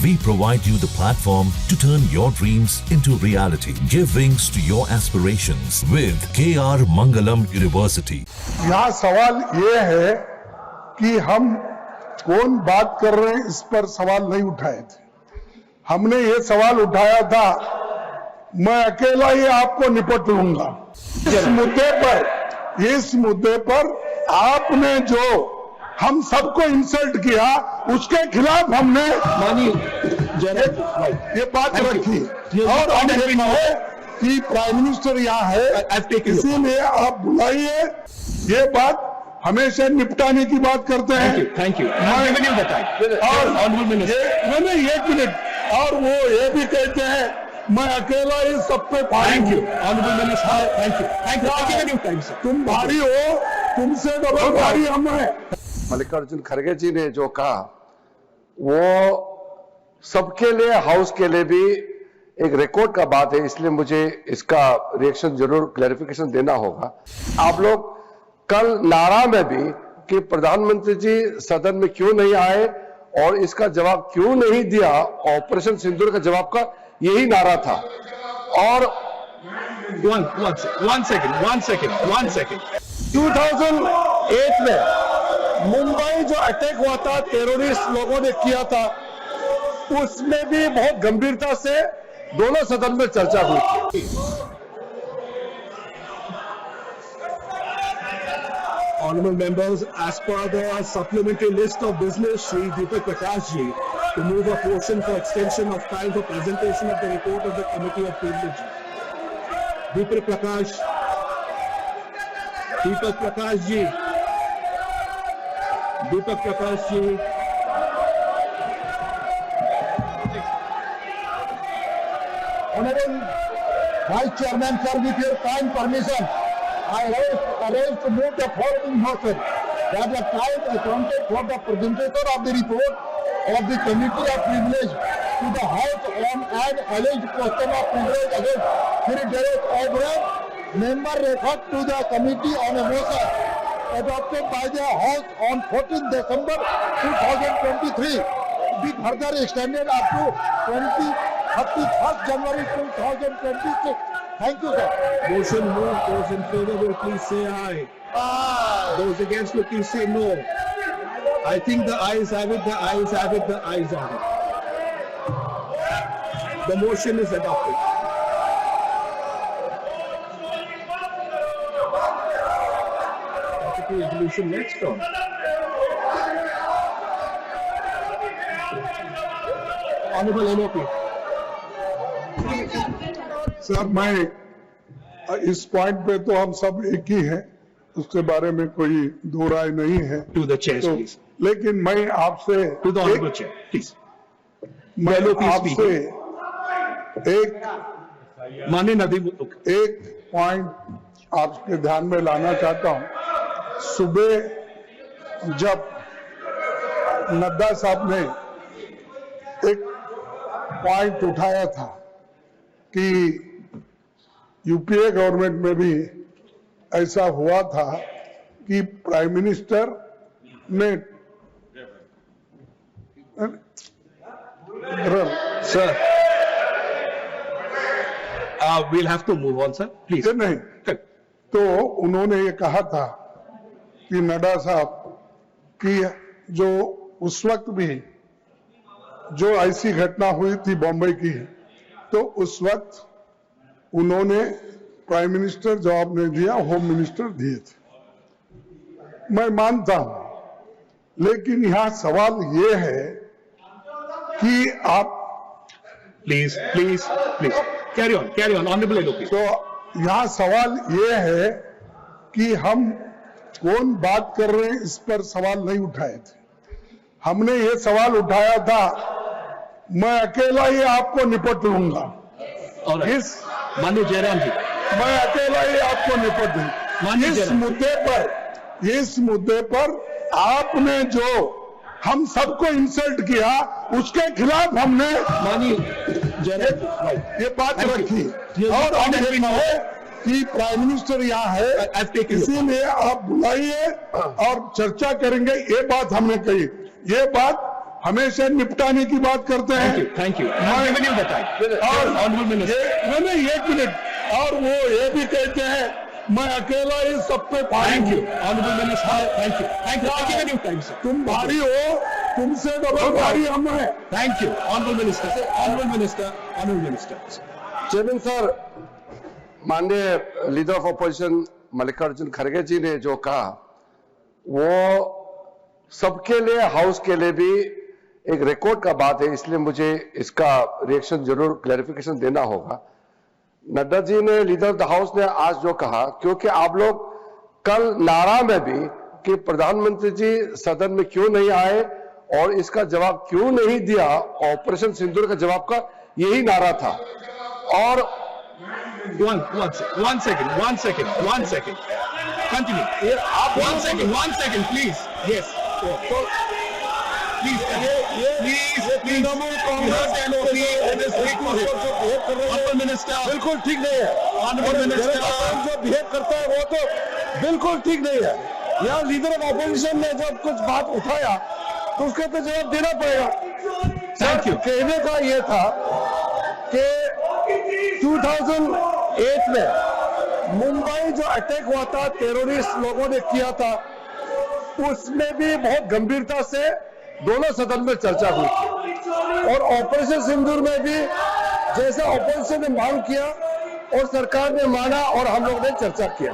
We provide you the platform to turn your dreams into reality. Give wings to your aspirations with KR Mangalam University. यहाँ सवाल ये है कि हम कौन बात कर रहे हैं, इस पर सवाल नहीं उठाए थे। हमने ये सवाल उठाया था, मैं अकेला ही आपको निपट लूंगा। इस मुद्दे पर आपने जो हम सबको इंसल्ट किया, उसके खिलाफ हमने ये बात रखी। और हम ये कहे कि प्राइम मिनिस्टर यहाँ है, इसीलिए आप बुलाइए। ये बात हमेशा निपटाने की बात करते हैं। Thank you. और मैंने 1 मिनट, और वो ये भी कहते हैं मैं अकेला ही सब पे भारी हूँ। तुम भारी हो, तुमसे डबल भारी हम हैं। मल्लिकार्जुन खड़गे जी ने जो कहा वो सबके लिए, हाउस के लिए भी एक रिकॉर्ड का बात है, इसलिए मुझे इसका रिएक्शन जरूर, क्लैरिफिकेशन देना होगा। आप लोग कल नारा में भी कि प्रधानमंत्री जी सदन में क्यों नहीं आए और इसका जवाब क्यों नहीं दिया, ऑपरेशन सिंदूर का जवाब का यही नारा था। और one second. 2008 में मुंबई जो अटैक हुआ था, टेररिस्ट लोगों ने किया था, उसमें भी बहुत गंभीरता से दोनों सदन में चर्चा हुई थी। Honorable members, as per the supplementary list of business, Shri Deepak Prakash ji to move a portion for extension of time for presentation of the report of the Committee of Privilege. Deepak Prakash ji. Honorable Vice Chairman, sir, with your kind permission, I arrange to move the following motion that the time accounted for the presentation of the report of the Committee of Privilege to the House on an alleged question of privilege against Sri Derek O'Brien, member referred to the committee on a motion adopted by the House on 14 December 2023 be further extended up to 31st January 2026. Thank you, sir. Motion moved. Those in favor will please say aye. Aye. Those against will please say no. I think the ayes have it. The ayes have it. The ayes have it. The motion is adopted. Resolution next on. Honorable MOP. Sir, मैं इस point पे तो हम सब एक ही हैं, उसके बारे में कोई दो राय नहीं है। To the chair, please. लेकिन मैं आपसे To the honorable chair, please. मैं आपसे माननीय नदीम, एक पॉइंट आपके ध्यान में लाना चाहता हूं। सुबह जब नड्डा साहब ने एक पॉइंट उठाया था कि यूपीए गवर्नमेंट में भी ऐसा हुआ था कि प्राइम मिनिस्टर ने sir, we'll have to move on, sir. Please. नहीं, तो उन्होंने ये कहा था कि नड्डा साहब कि जो उस वक्त भी जो ऐसी घटना हुई थी बॉम्बे की, तो उस वक्त उन्होंने प्राइम मिनिस्टर जवाब नहीं दिया, होम मिनिस्टर दिए थे। मैं मानता हूं, लेकिन यहां सवाल ये है कि आप Please. Carry on. Honorable LOP. तो यहाँ सवाल ये है कि हम कौन बात कर रहे हैं, इस पर सवाल नहीं उठाए थे। हमने ये सवाल उठाया था, मैं अकेला ही आपको निपट लूंगा। इस माननीय जयराम जी, मैं अकेला ही आपको निपट दूंगा। इस मुद्दे पर आपने जो हम सबको इंसल्ट किया, उसके खिलाफ हमने ये बात रखी। और हम ये कहे कि प्राइम मिनिस्टर यहाँ है, इसीलिए आप बुलाइए और चर्चा करेंगे, ये बात हमने कही। ये बात हमेशा निपटाने की बात करते हैं। Thank you. I'm giving you the time. और Honorable Minister. नहीं 1 मिनट, और वो ये भी कहते हैं मैं अकेला ही सब पे भारी Thank you. हूँ। Honorable Minister. Thank you. Thank you. I'm giving you time, sir. तुम भारी हो, तुमसे डबल भारी हम हैं। Thank you. Honorable Minister. Honorable Minister. Honorable Minister. Chairman sir, माननीय लीडर ऑफ अपोजिशन मल्लिकार्जुन खड़गे जी ने जो कहा वो सबके लिए, हाउस के लिए भी एक रिकॉर्ड का बात है, इसलिए मुझे इसका रिएक्शन जरूर क्लैरिफिकेशन देना होगा। नड्डा जी ने, लीडर ऑफ द हाउस ने आज जो कहा, क्योंकि आप लोग कल नारा में भी कि प्रधानमंत्री जी सदन में क्यों नहीं आए और इसका जवाब क्यों नहीं दिया, ऑपरेशन सिंदूर का जवाब का यही नारा था। और One second. Continue. One second, please. Yes. Please. Trinamool Honorable Minister. बिल्कुल ठीक नहीं है। Honorable Minister. जो बिहेव करता है वो तो बिल्कुल ठीक नहीं है। यहाँ लीडर ऑफ ऑपोजिशन ने जब कुछ बात उठाया तो उसका तो जवाब देना पड़ेगा। Thank you. कहने का ये था कि 2008 में मुंबई जो अटैक हुआ था, टेररिस्ट लोगों ने किया था, उसमें भी बहुत गंभीरता से दोनों सदन में चर्चा हुई थी। और ऑपरेशन सिंदूर में भी जैसा ऑपोजिशन ने मांग किया और सरकार ने माना और हम लोग ने चर्चा किया।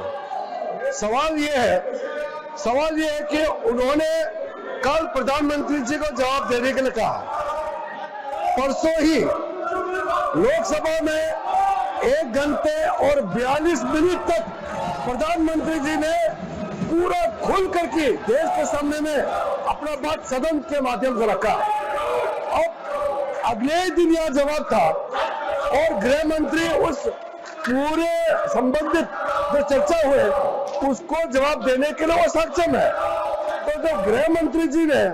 सवाल ये है कि उन्होंने कल प्रधानमंत्री जी को जवाब देने के लिए कहा। परसों ही लोकसभा में 1 घंटे और 42 मिनट तक प्रधानमंत्री जी ने पूरा खुल करके देश के सामने में अपना बात सदन के माध्यम से रखा। अब अगले ही दिन यह जवाब था और गृह मंत्री उस पूरे संबंधित जो चर्चा हुए उसको जवाब देने के लिए वो सक्षम है। तो जब गृह मंत्री जी ने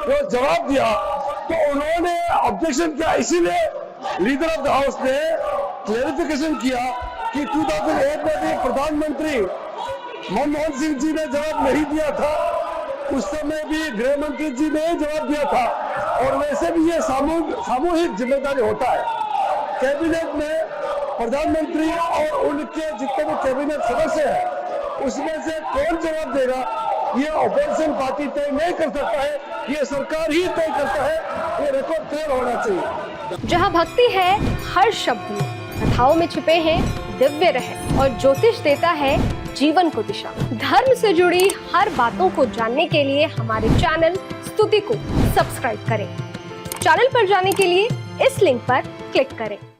वो जवाब दिया तो उन्होंने ऑब्जेक्शन किया, इसीलिए लीडर ऑफ द हाउस ने क्लैरिफिकेशन किया कि 2008 में भी प्रधानमंत्री मनमोहन सिंह जी ने जवाब नहीं दिया था, उस समय भी गृह मंत्री जी ने जवाब दिया था। और वैसे भी ये सामूहिक जिम्मेदारी होता है। कैबिनेट में प्रधानमंत्री और उनके जितने भी कैबिनेट सदस्य हैं उसमें से कौन जवाब देगा ये ऑपोजिशन पार्टी तय नहीं कर सकता है, ये सरकार ही तय करता है। ये रिकॉर्ड क्लियर होना चाहिए। जहाँ भक्ति है हर शब्द में, कथाओं में छिपे हैं दिव्य रहस्य और ज्योतिष देता है जीवन को दिशा। धर्म से जुड़ी हर बातों को जानने के लिए हमारे चैनल स्तुति को सब्सक्राइब करें। चैनल पर जाने के लिए इस लिंक पर क्लिक करें।